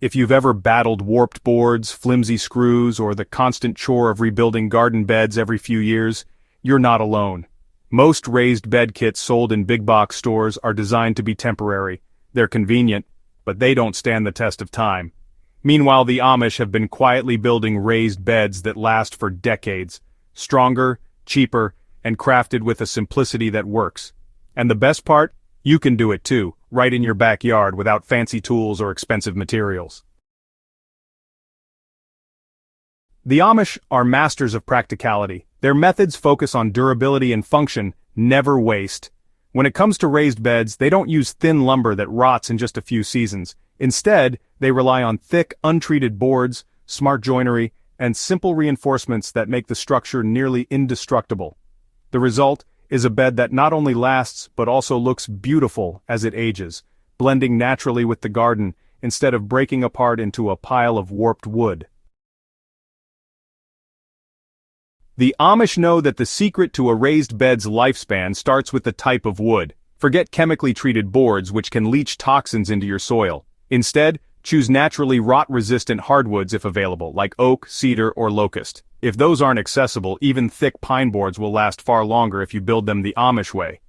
If you've ever battled warped boards, flimsy screws, or the constant chore of rebuilding garden beds every few years, you're not alone. Most raised bed kits sold in big box stores are designed to be temporary. They're convenient, but they don't stand the test of time. Meanwhile, the Amish have been quietly building raised beds that last for decades. Stronger, cheaper, and crafted with a simplicity that works. And the best part? You can do it too, right in your backyard without fancy tools or expensive materials. The Amish are masters of practicality. Their methods focus on durability and function, never waste. When it comes to raised beds, they don't use thin lumber that rots in just a few seasons. Instead, they rely on thick, untreated boards, smart joinery, and simple reinforcements that make the structure nearly indestructible. The result is a bed that not only lasts but also looks beautiful as it ages, blending naturally with the garden instead of breaking apart into a pile of warped wood. The Amish know that the secret to a raised bed's lifespan starts with the type of wood. Forget chemically treated boards which can leach toxins into your soil. Instead, choose naturally rot-resistant hardwoods if available, like oak, cedar, or locust. If those aren't accessible, even thick pine boards will last far longer if you build them the Amish way.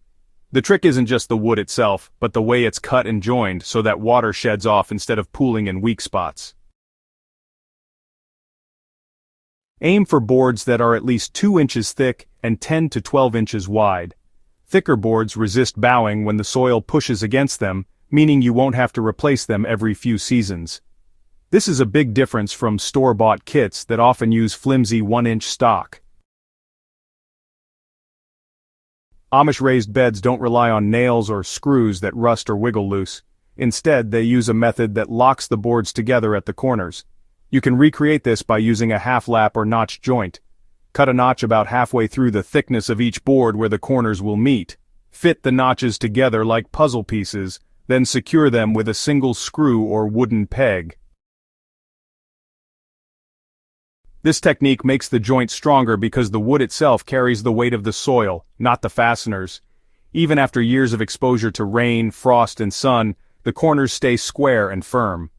The trick isn't just the wood itself, but the way it's cut and joined so that water sheds off instead of pooling in weak spots. Aim for boards that are at least 2 inches thick and 10 to 12 inches wide. Thicker boards resist bowing when the soil pushes against them, meaning you won't have to replace them every few seasons. This is a big difference from store-bought kits that often use flimsy 1-inch stock. Amish raised beds don't rely on nails or screws that rust or wiggle loose. Instead, they use a method that locks the boards together at the corners. You can recreate this by using a half-lap or notch joint. Cut a notch about halfway through the thickness of each board where the corners will meet. Fit the notches together like puzzle pieces, then secure them with a single screw or wooden peg. This technique makes the joint stronger because the wood itself carries the weight of the soil, not the fasteners. Even after years of exposure to rain, frost, and sun, the corners stay square and firm.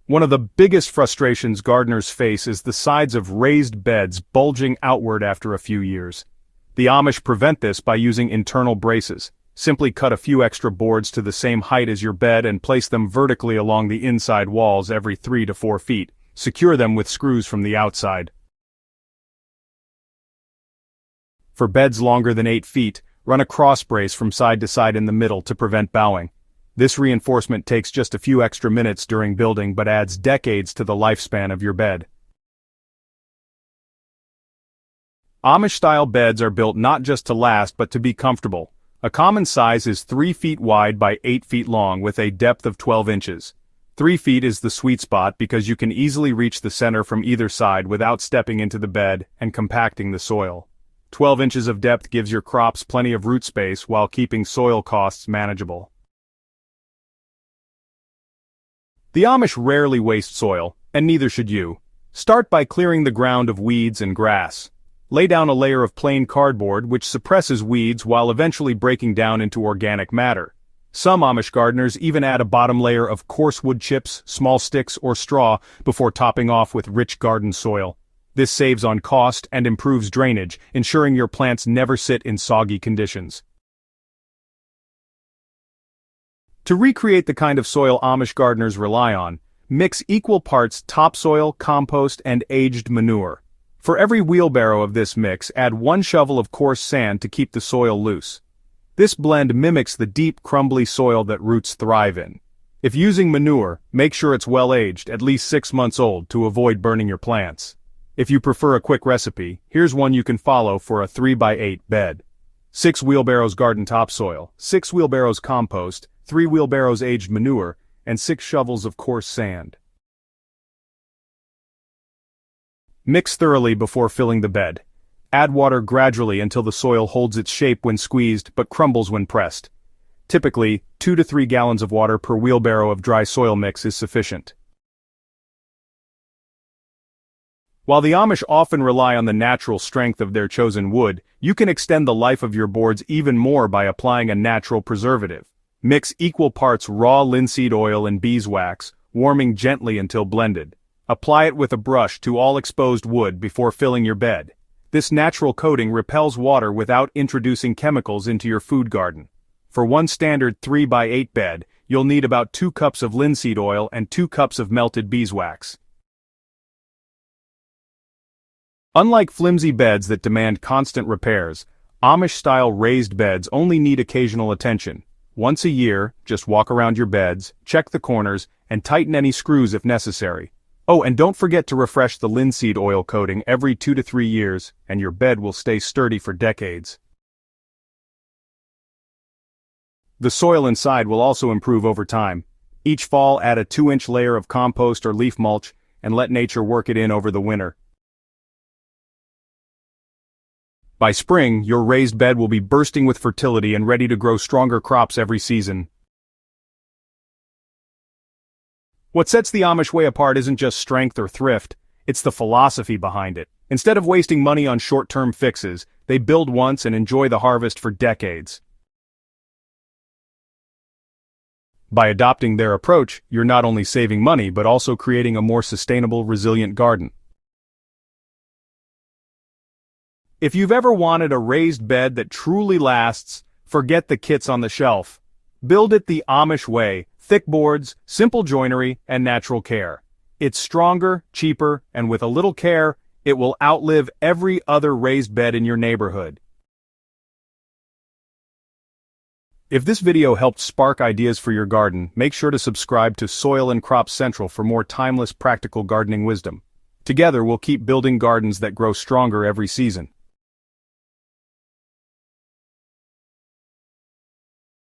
One of the biggest frustrations gardeners face is the sides of raised beds bulging outward after a few years. The Amish prevent this by using internal braces. Simply cut a few extra boards to the same height as your bed and place them vertically along the inside walls every 3 to 4 feet. Secure them with screws from the outside. For beds longer than 8 feet, run a cross brace from side to side in the middle to prevent bowing. This reinforcement takes just a few extra minutes during building but adds decades to the lifespan of your bed. Amish-style beds are built not just to last but to be comfortable. A common size is 3 feet wide by 8 feet long with a depth of 12 inches. 3 feet is the sweet spot because you can easily reach the center from either side without stepping into the bed and compacting the soil. 12 inches of depth gives your crops plenty of root space while keeping soil costs manageable. The Amish rarely waste soil, and neither should you. Start by clearing the ground of weeds and grass. Lay down a layer of plain cardboard which suppresses weeds while eventually breaking down into organic matter. Some Amish gardeners even add a bottom layer of coarse wood chips, small sticks, or straw before topping off with rich garden soil. This saves on cost and improves drainage, ensuring your plants never sit in soggy conditions. To recreate the kind of soil Amish gardeners rely on, mix equal parts topsoil, compost, and aged manure. For every wheelbarrow of this mix, add 1 shovel of coarse sand to keep the soil loose. This blend mimics the deep, crumbly soil that roots thrive in. If using manure, make sure it's well aged, at least 6 months old, to avoid burning your plants. If you prefer a quick recipe, here's one you can follow for a 3x8 bed. 6 wheelbarrows garden topsoil, 6 wheelbarrows compost, 3 wheelbarrows aged manure, and 6 shovels of coarse sand. Mix thoroughly before filling the bed. Add water gradually until the soil holds its shape when squeezed but crumbles when pressed. Typically, 2 to 3 gallons of water per wheelbarrow of dry soil mix is sufficient. While the Amish often rely on the natural strength of their chosen wood, you can extend the life of your boards even more by applying a natural preservative. Mix equal parts raw linseed oil and beeswax, warming gently until blended. Apply it with a brush to all exposed wood before filling your bed. This natural coating repels water without introducing chemicals into your food garden. For one standard 3x8 bed, you'll need about 2 cups of linseed oil and 2 cups of melted beeswax. Unlike flimsy beds that demand constant repairs, Amish-style raised beds only need occasional attention. Once a year, just walk around your beds, check the corners, and tighten any screws if necessary. Oh, and don't forget to refresh the linseed oil coating every 2 to 3 years, and your bed will stay sturdy for decades. The soil inside will also improve over time. Each fall, add a 2-inch layer of compost or leaf mulch, and let nature work it in over the winter. By spring, your raised bed will be bursting with fertility and ready to grow stronger crops every season. What sets the Amish way apart isn't just strength or thrift, it's the philosophy behind it. Instead of wasting money on short-term fixes, they build once and enjoy the harvest for decades. By adopting their approach, you're not only saving money but also creating a more sustainable, resilient garden. If you've ever wanted a raised bed that truly lasts, forget the kits on the shelf. Build it the Amish way, thick boards, simple joinery, and natural care. It's stronger, cheaper, and with a little care, it will outlive every other raised bed in your neighborhood. If this video helped spark ideas for your garden, make sure to subscribe to Soil and Crop Central for more timeless practical gardening wisdom. Together we'll keep building gardens that grow stronger every season.